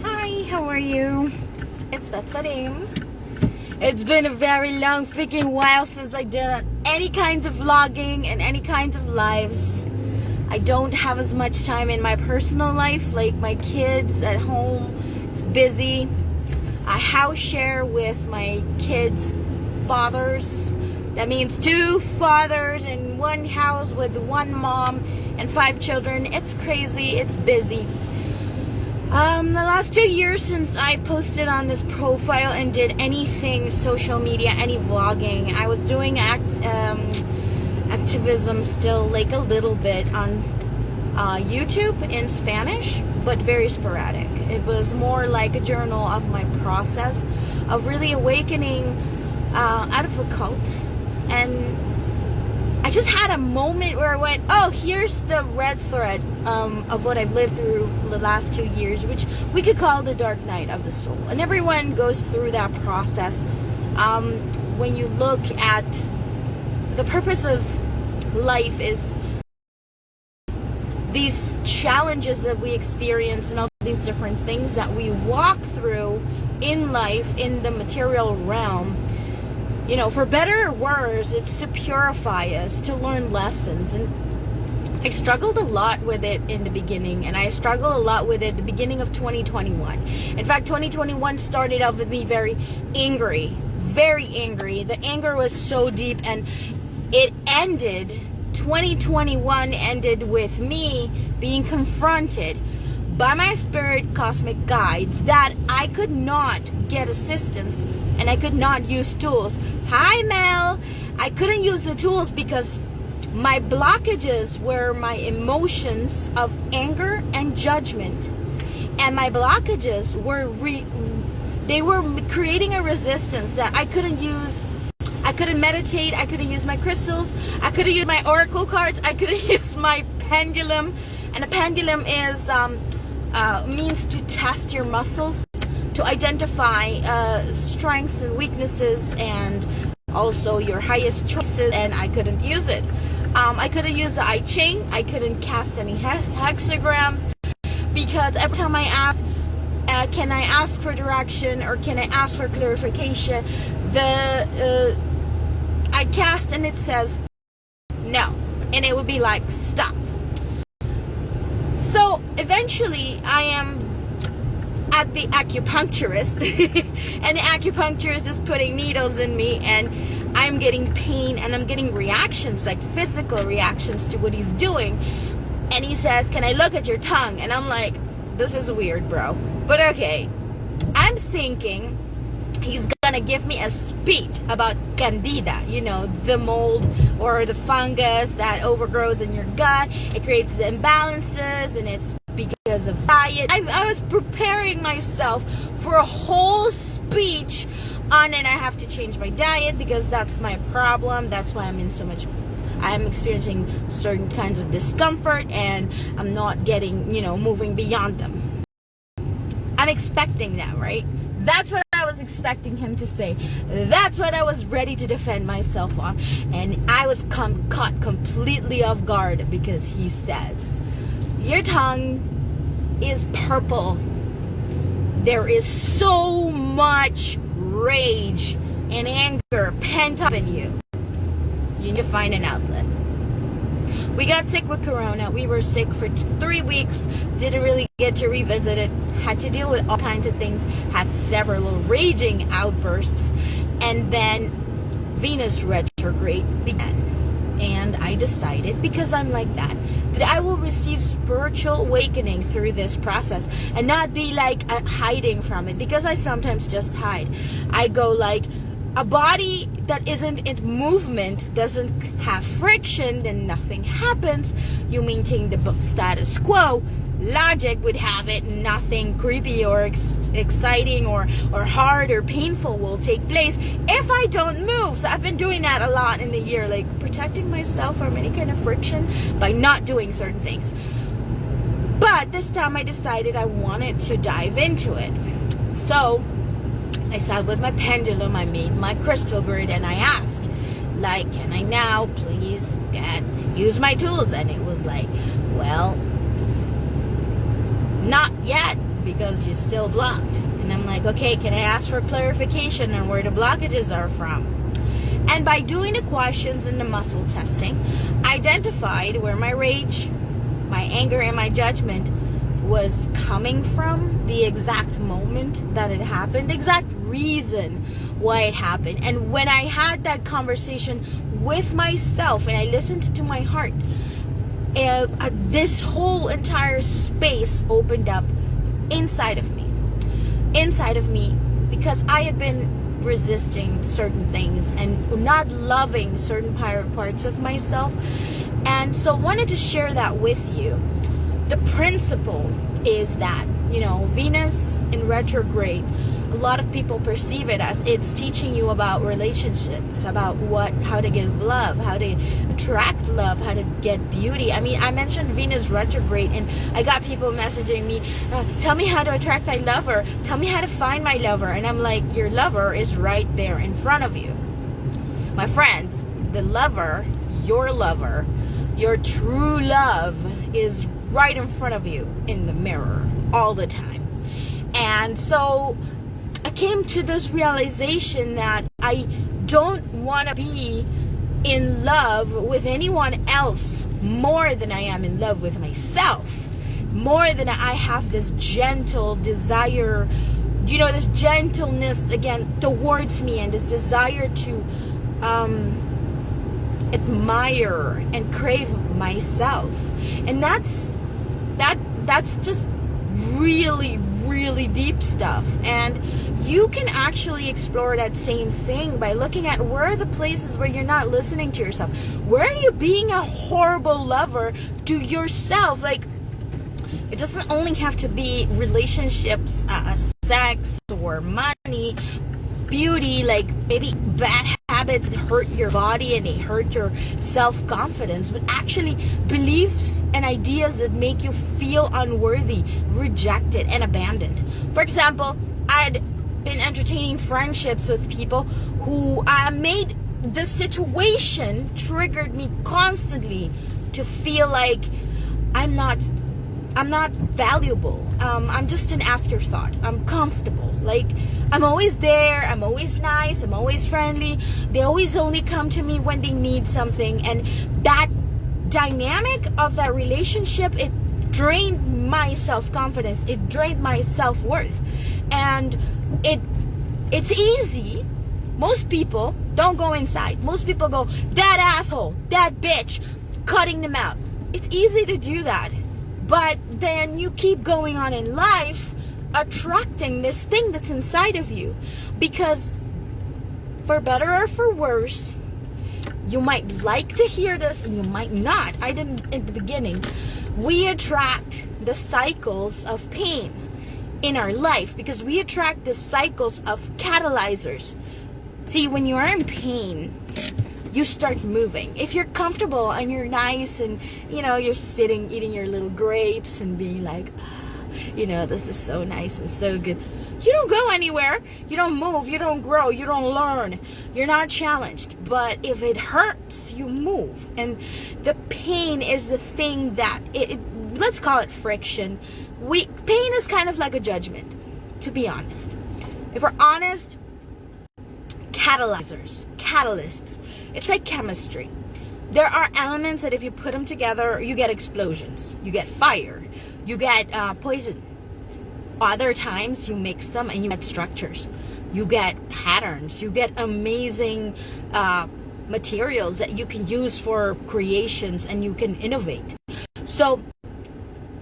Hi, how are you? It's Betsadim. It's been a very long freaking while since I did any kinds of vlogging and any kinds of lives. I don't have as much time in my personal life, like my kids at home. It's busy. I house share with my kids' fathers. That means 2 fathers in one house with 1 mom and 5 children. It's crazy. It's busy. The last 2 years since I posted on this profile and did anything social media, any vlogging, I was doing activism still, like a little bit on YouTube in Spanish, but very sporadic. It was more like a journal of my process of really awakening out of a cult. And I just had a moment where I went, oh, here's the red thread of what I've lived through the last 2 years, which we could call the dark night of the soul. And everyone goes through that process. When you look at the purpose of life is these challenges that we experience and all these different things that we walk through in life, in the material realm. You know, for better or worse, it's to purify us, to learn lessons. And I struggled a lot with it in the beginning, and I struggled a lot with it at the beginning of 2021. In fact, 2021 started off with me very angry, very angry. The anger was so deep, and it ended, 2021 ended with me being confronted by my spirit cosmic guides that I could not get assistance and I could not use tools. Hi, Mel. I couldn't use the tools because my blockages were my emotions of anger and judgment. And my blockages were they were creating a resistance that I couldn't use. I couldn't meditate. I couldn't use my crystals. I couldn't use my oracle cards. I couldn't use my pendulum. And a pendulum is means to test your muscles, to identify strengths and weaknesses, and also your highest choices. And I couldn't use it. I couldn't use the I Ching. I couldn't cast any hexagrams because every time I asked, can I ask for direction or can I ask for clarification, I cast and it says no, and it would be like stop. So eventually I am at the acupuncturist and the acupuncturist is putting needles in me, and I'm getting pain and I'm getting reactions, like physical reactions to what he's doing. And he says, can I look at your tongue? And I'm like, this is weird, bro, but okay. I'm thinking he's gonna give me a speech about candida, you know, the mold or the fungus that overgrows in your gut. It creates the imbalances, and it's because of diet. I was preparing myself for a whole speech on, and I have to change my diet because that's my problem. That's why I'm experiencing certain kinds of discomfort, and I'm not getting, moving beyond them. I'm expecting that, right? That's what I was expecting him to say. That's what I was ready to defend myself on. And I was caught completely off guard because he says, your tongue is purple. There is so much rage and anger pent up in you. You need to find an outlet. We got sick with Corona. We were sick for 3 weeks. Didn't really get to revisit it. Had to deal with all kinds of things. Had several raging outbursts. And then Venus retrograde began. And I decided, because I'm like that I will receive spiritual awakening through this process and not be like hiding from it, because I sometimes just hide. I go like, a body that isn't in movement, doesn't have friction, then nothing happens. You maintain the status quo. Logic would have it nothing creepy or exciting or hard or painful will take place if I don't move. So I've been doing that a lot in the year, like protecting myself from any kind of friction by not doing certain things. But this time I decided I wanted to dive into it. So I sat with my pendulum, I made my crystal grid, and I asked, like, can I now please use my tools? And it was like, well, not yet, because you're still blocked. And I'm like, okay, can I ask for clarification on where the blockages are from? And by doing the questions and the muscle testing, I identified where my rage, my anger, and my judgment was coming from, the exact moment that it happened, the exact reason why it happened. And when I had that conversation with myself and I listened to my heart, this whole entire space opened up inside of me, because I had been resisting certain things and not loving certain parts of myself. And so I wanted to share that with you. The principle is that, Venus in retrograde, a lot of people perceive it as it's teaching you about relationships, about how to give love, how to attract love, how to get beauty. I mean, I mentioned Venus retrograde and I got people messaging me, tell me how to attract my lover, tell me how to find my lover. And I'm like, your lover is right there in front of you. My friends, the lover, your true love is right in front of you in the mirror all the time. And so I came to this realization that I don't want to be in love with anyone else more than I am in love with myself. More than I have this gentle desire, this gentleness again towards me, and this desire to admire and crave myself. And that's just really, really deep stuff. And you can actually explore that same thing by looking at where are the places where you're not listening to yourself. Where are you being a horrible lover to yourself? Like, it doesn't only have to be relationships, sex, or money, beauty. Like, maybe bad habits hurt your body and they hurt your self-confidence, but actually beliefs and ideas that make you feel unworthy, rejected, and abandoned. For example, I'd been entertaining friendships with people who made the situation triggered me constantly to feel like I'm not valuable. I'm just an afterthought. I'm comfortable. Like, I'm always there. I'm always nice. I'm always friendly. They always only come to me when they need something. And that dynamic of that relationship, it drained my self-confidence. It drained my self-worth. And it's easy. Most people don't go inside. Most people go, that asshole, that bitch, cutting them out. It's easy to do that. But then you keep going on in life attracting this thing that's inside of you. Because for better or for worse, you might like to hear this and you might not. I didn't in the beginning. We attract the cycles of pain in our life because we attract the cycles of catalyzers. See, when you are in pain, you start moving. If you're comfortable and you're nice and, you're sitting eating your little grapes and being like, this is so nice and so good, you don't go anywhere. You don't move. You don't grow. You don't learn. You're not challenged. But if it hurts, you move. And the pain is the thing that, let's call it friction. Pain is kind of like a judgment, to be honest. If we're honest, catalysts. It's like chemistry. There are elements that if you put them together, you get explosions. You get fire. You get poison. Other times you mix them and you get structures. You get patterns. You get amazing materials that you can use for creations and you can innovate. So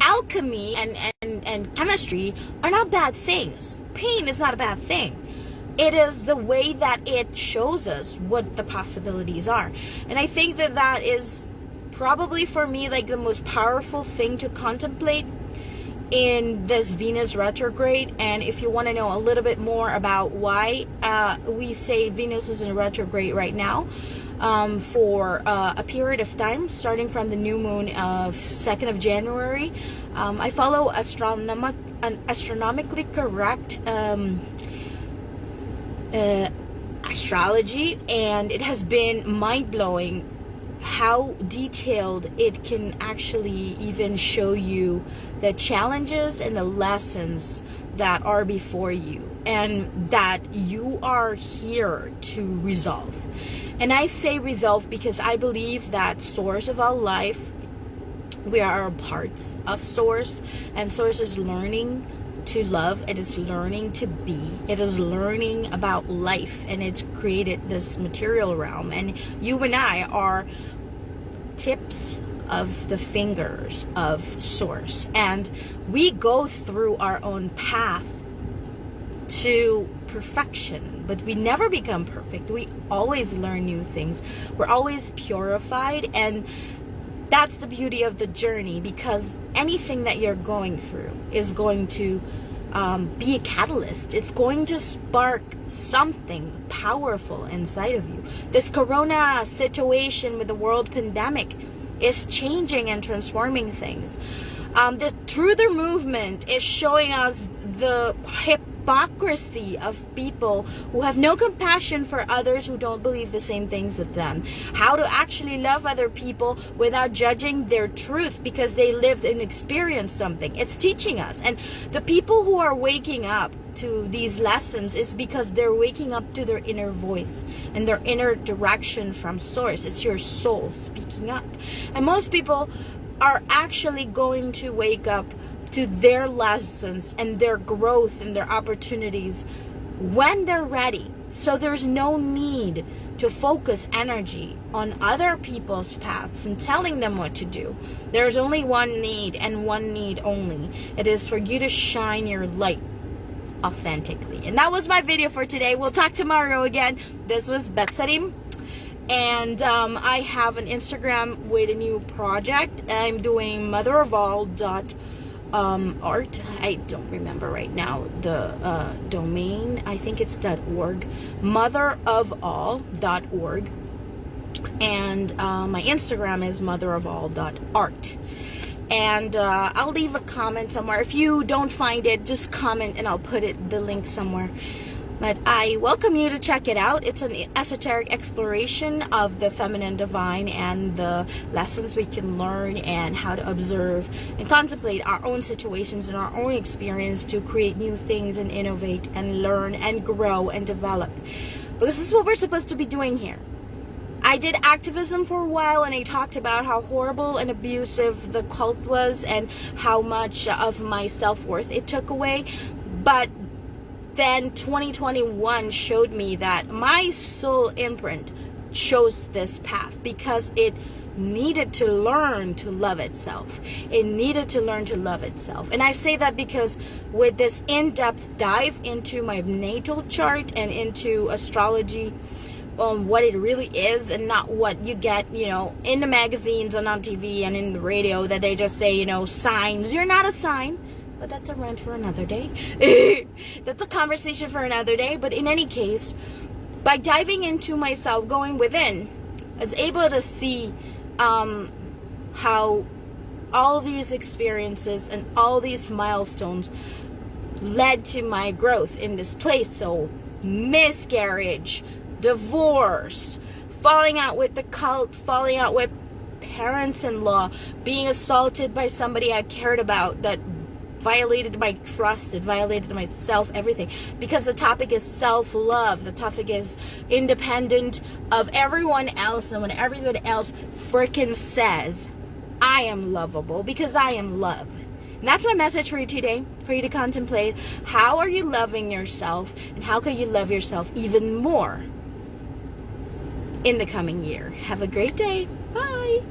alchemy and chemistry are not bad things. Pain is not a bad thing. It is the way that it shows us what the possibilities are. And I think that is probably for me like the most powerful thing to contemplate in this Venus retrograde. And if you want to know a little bit more about why we say Venus is in retrograde right now, for a period of time starting from the new moon of 2nd of January, I follow astronomically correct astrology, and it has been mind-blowing how detailed it can actually even show you the challenges and the lessons that are before you, and that you are here to resolve. And I say resolve because I believe that source of our life, we are parts of source, and source is learning to love, it is learning to be, it is learning about life, and it's created this material realm, and you and I are tips of the fingers of source, and we go through our own path to perfection, but we never become perfect. We always learn new things, we're always purified, and that's the beauty of the journey, because anything that you're going through is going to be a catalyst. It's going to spark something powerful inside of you. This corona situation with the world pandemic is changing and transforming things. The Truther movement is showing us the hypocrisy of people who have no compassion for others who don't believe the same things as them. How to actually love other people without judging their truth because they lived and experienced something. It's teaching us. And the people who are waking up to these lessons is because they're waking up to their inner voice and their inner direction from source. It's your soul speaking up. And most people are actually going to wake up to their lessons and their growth and their opportunities when they're ready. So there's no need to focus energy on other people's paths and telling them what to do. There's only one need, and one need only. It is for you to shine your light authentically. And that was my video for today. We'll talk tomorrow again. This was Betsarim. And I have an Instagram with a new project. I'm doing motherofall.art. I don't remember right now the domain. I think it's .org. motherofall.org. And my Instagram is motherofall.art. And I'll leave a comment somewhere. If you don't find it, just comment and I'll put the link somewhere. But I welcome you to check it out. It's an esoteric exploration of the feminine divine and the lessons we can learn and how to observe and contemplate our own situations and our own experience to create new things and innovate and learn and grow and develop. Because this is what we're supposed to be doing here. I did activism for a while, and I talked about how horrible and abusive the cult was and how much of my self-worth it took away. But then 2021 showed me that my soul imprint chose this path because it needed to learn to love itself. It needed to learn to love itself. And I say that because with this in-depth dive into my natal chart and into astrology, what it really is and not what you get, in the magazines and on TV and in the radio that they just say, signs. You're not a sign. But that's a rant for another day. That's a conversation for another day. But in any case, by diving into myself, going within, I was able to see how all these experiences and all these milestones led to my growth in this place. So miscarriage, divorce, falling out with the cult, falling out with parents-in-law, being assaulted by somebody I cared about that violated my trust, it violated myself, everything. Because the topic is self-love. The topic is independent of everyone else, and when everyone else freaking says, I am lovable because I am love. And that's my message for you today, for you to contemplate. How are you loving yourself, and how can you love yourself even more in the coming year? Have a great day. Bye.